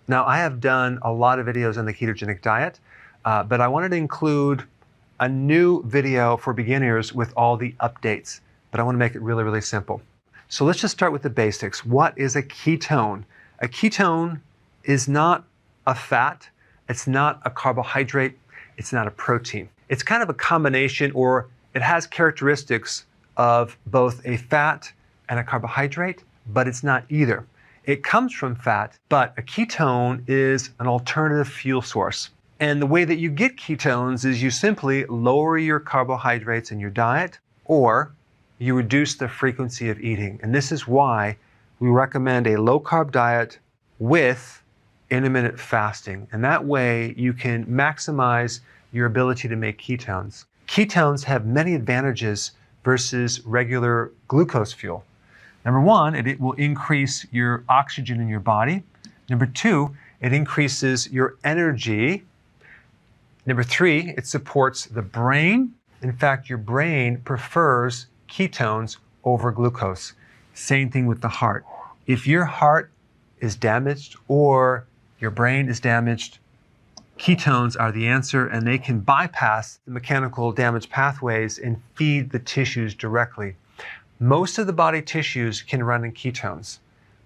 Now, I have done a lot of videos on the ketogenic diet, but I wanted to include a new video for beginners with all the updates, but I want to make it really, really simple. So let's just start with the basics. What is a ketone? A ketone is not a fat, it's not a carbohydrate, it's not a protein. It's kind of a combination, or it has characteristics of both a fat and a carbohydrate, but it's not either. It comes from fat, but a ketone is an alternative fuel source. And the way that you get ketones is you simply lower your carbohydrates in your diet, or you reduce the frequency of eating. And this is why we recommend a low-carb diet with intermittent fasting. And that way you can maximize your ability to make ketones. Ketones have many advantages versus regular glucose fuel. Number one, it will increase your oxygen in your body. Number two, it increases your energy. Number three, it supports the brain. In fact, your brain prefers ketones over glucose. Same thing with the heart. If your heart is damaged or your brain is damaged, ketones are the answer, and they can bypass the mechanical damage pathways and feed the tissues directly. Most of the body tissues can run in ketones,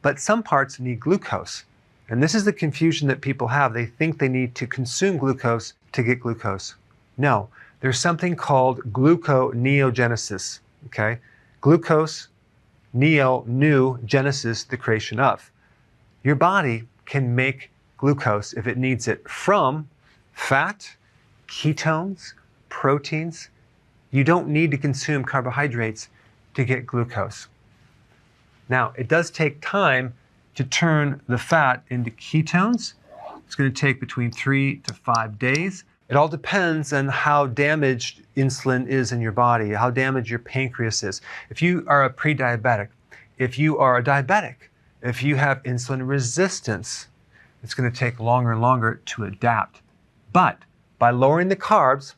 but some parts need glucose. And this is the confusion that people have. They think they need to consume glucose to get glucose. No, there's something called gluconeogenesis, okay? Glucose, new, genesis, the creation of. Your body can make glucose if it needs it from fat, ketones, proteins. You don't need to consume carbohydrates to get glucose. Now, it does take time to turn the fat into ketones. It's going to take between 3 to 5 days. It all depends on how damaged insulin is in your body, how damaged your pancreas is. If you are a pre-diabetic, if you are a diabetic, if you have insulin resistance, it's going to take longer and longer to adapt. But by lowering the carbs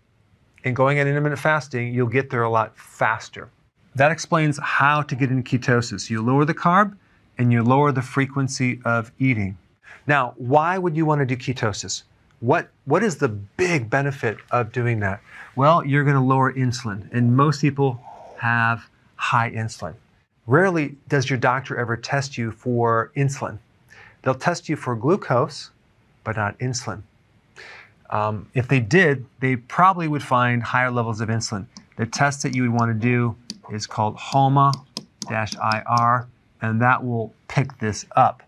and going on intermittent fasting, you'll get there a lot faster. That explains how to get into ketosis. You lower the carb and you lower the frequency of eating. Now, why would you want to do ketosis? What is the big benefit of doing that? Well, you're going to lower insulin, and most people have high insulin. Rarely does your doctor ever test you for insulin. They'll test you for glucose, but not insulin. If they did, they probably would find higher levels of insulin. The test that you would want to do is called HOMA-IR, and that will pick this up.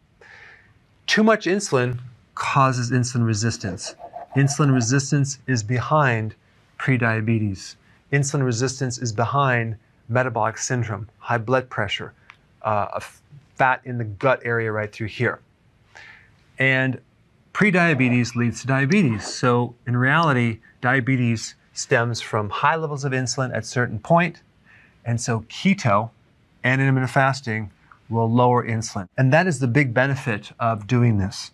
Too much insulin causes insulin resistance. Insulin resistance is behind prediabetes. Insulin resistance is behind metabolic syndrome, high blood pressure, fat in the gut area right through here. And prediabetes leads to diabetes. So in reality, diabetes stems from high levels of insulin at a certain point. And so keto and intermittent fasting will lower insulin. And that is the big benefit of doing this.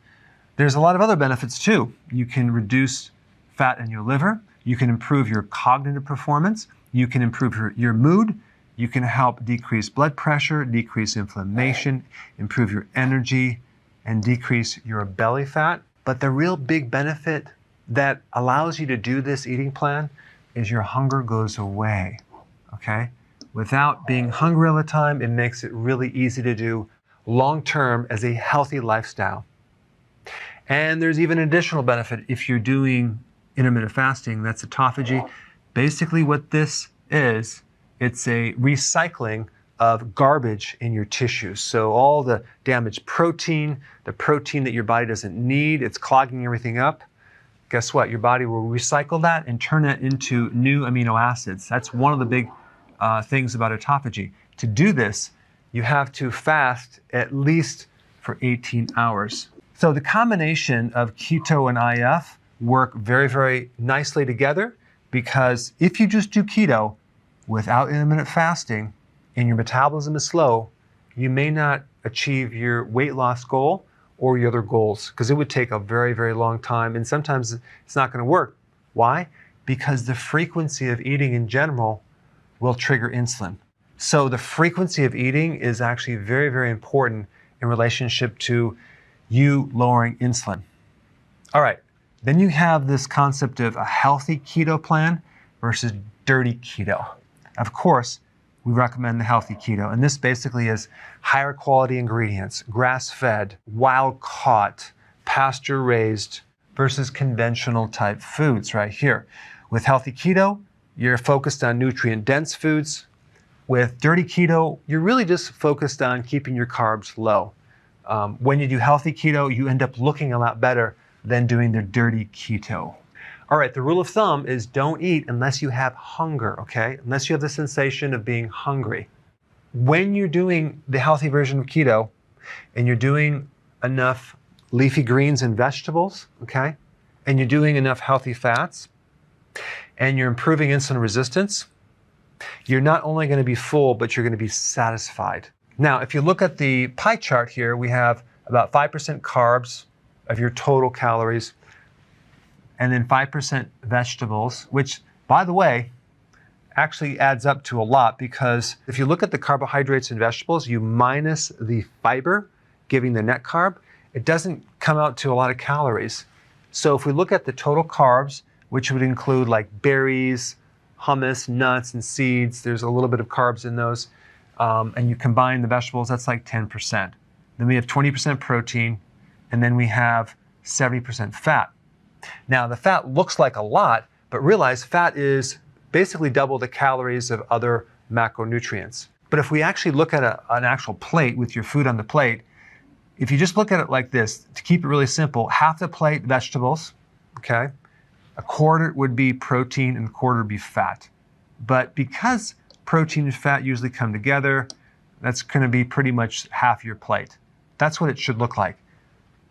There's a lot of other benefits too. You can reduce fat in your liver. You can improve your cognitive performance. You can improve your mood. You can help decrease blood pressure, decrease inflammation, improve your energy, and decrease your belly fat. But the real big benefit that allows you to do this eating plan is your hunger goes away, okay? Without being hungry all the time, it makes it really easy to do long-term as a healthy lifestyle. And there's even an additional benefit if you're doing intermittent fasting, that's autophagy. Basically what this is, it's a recycling of garbage in your tissues. So all the damaged protein, the protein that your body doesn't need, it's clogging everything up. Guess what? Your body will recycle that and turn it into new amino acids. That's one of the big things about autophagy. To do this, you have to fast at least for 18 hours. So the combination of keto and IF work very, very nicely together, because if you just do keto without intermittent fasting and your metabolism is slow, you may not achieve your weight loss goal or your other goals, because it would take a very, very long time, and sometimes it's not going to work. Why? Because the frequency of eating in general will trigger insulin. So the frequency of eating is actually very, very important in relationship to you lowering insulin. All right, then you have this concept of a healthy keto plan versus dirty keto. Of course, we recommend the healthy keto, and this basically is higher quality ingredients, grass-fed, wild-caught, pasture-raised versus conventional type foods right here. With healthy keto, you're focused on nutrient-dense foods. With dirty keto, you're really just focused on keeping your carbs low. When you do healthy keto, you end up looking a lot better than doing the dirty keto. All right, the rule of thumb is don't eat unless you have hunger, okay? Unless you have the sensation of being hungry. When you're doing the healthy version of keto and you're doing enough leafy greens and vegetables, okay? And you're doing enough healthy fats and you're improving insulin resistance, you're not only going to be full, but you're going to be satisfied. Now, if you look at the pie chart here, we have about 5% carbs of your total calories, and then 5% vegetables, which, by the way, actually adds up to a lot, because if you look at the carbohydrates in vegetables, you minus the fiber, giving the net carb, it doesn't come out to a lot of calories. So if we look at the total carbs, which would include like berries, hummus, nuts, and seeds, there's a little bit of carbs in those, and you combine the vegetables, that's like 10%. Then we have 20% protein, and then we have 70% fat. Now, the fat looks like a lot, but realize fat is basically double the calories of other macronutrients. But if we actually look at an actual plate with your food on the plate, if you just look at it like this, to keep it really simple, half the plate vegetables, okay? A quarter would be protein and a quarter would be fat. But because protein and fat usually come together, that's going to be pretty much half your plate. That's what it should look like.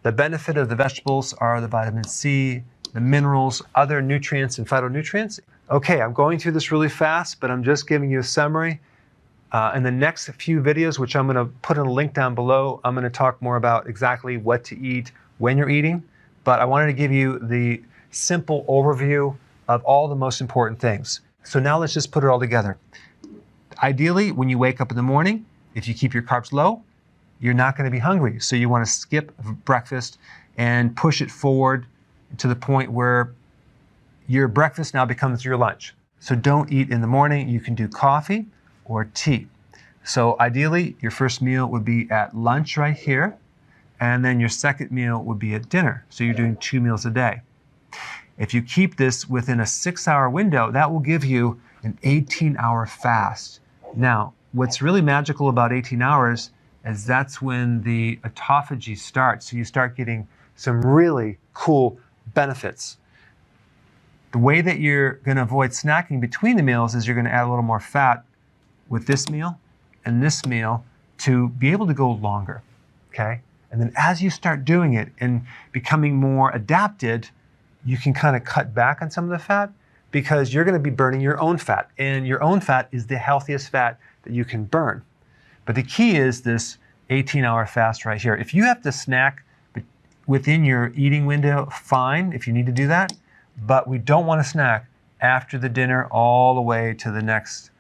The benefit of the vegetables are the vitamin C, the minerals, other nutrients and phytonutrients. Okay, I'm going through this really fast, but I'm just giving you a summary. In the next few videos, which I'm going to put in a link down below, I'm going to talk more about exactly what to eat when you're eating. But I wanted to give you the simple overview of all the most important things. So now let's just put it all together. Ideally, when you wake up in the morning, if you keep your carbs low, you're not going to be hungry. So you want to skip breakfast and push it forward to the point where your breakfast now becomes your lunch. So don't eat in the morning. You can do coffee or tea. So ideally, your first meal would be at lunch right here, and then your second meal would be at dinner. So you're doing 2 meals a day. If you keep this within a 6-hour window, that will give you an 18-hour fast. Now, what's really magical about 18 hours is that's when the autophagy starts. So you start getting some really cool benefits. The way that you're going to avoid snacking between the meals is you're going to add a little more fat with this meal and this meal to be able to go longer, okay? And then as you start doing it and becoming more adapted, you can kind of cut back on some of the fat because you're going to be burning your own fat. And your own fat is the healthiest fat that you can burn. But the key is this 18-hour fast right here. If you have to snack within your eating window, fine, if you need to do that. But we don't want to snack after the dinner all the way to the next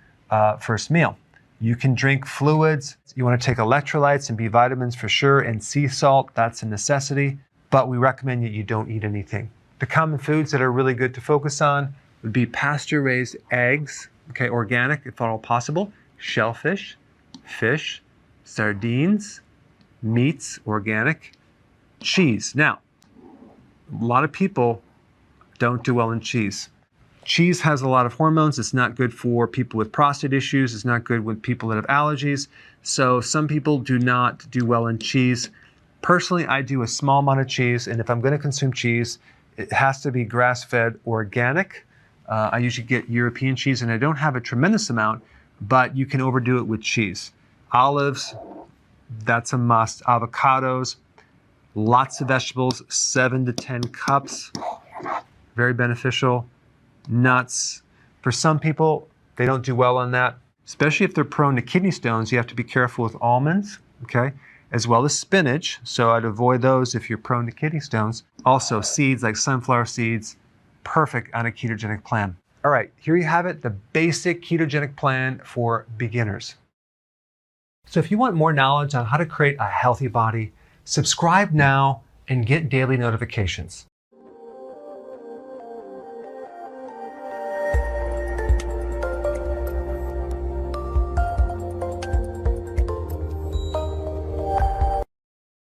first meal. You can drink fluids. You want to take electrolytes and B vitamins for sure, and sea salt, that's a necessity. But we recommend that you don't eat anything. The common foods that are really good to focus on would be pasture-raised eggs, okay, organic if at all possible, shellfish, fish, sardines, meats, organic, cheese. Now, a lot of people don't do well in cheese. Cheese has a lot of hormones. It's not good for people with prostate issues. It's not good with people that have allergies. So some people do not do well in cheese. Personally, I do a small amount of cheese, and if I'm going to consume cheese, it has to be grass-fed organic. I usually get European cheese, and I don't have a tremendous amount, but you can overdo it with cheese. Olives, that's a must. Avocados, lots of vegetables, 7 to 10 cups, very beneficial. Nuts, for some people, they don't do well on that, especially if they're prone to kidney stones. You have to be careful with almonds, okay, as well as spinach. So I'd avoid those if you're prone to kidney stones. Also, seeds like sunflower seeds, perfect on a ketogenic plan. All right, here you have it, the basic ketogenic plan for beginners. So if you want more knowledge on how to create a healthy body, Subscribe now and get daily notifications.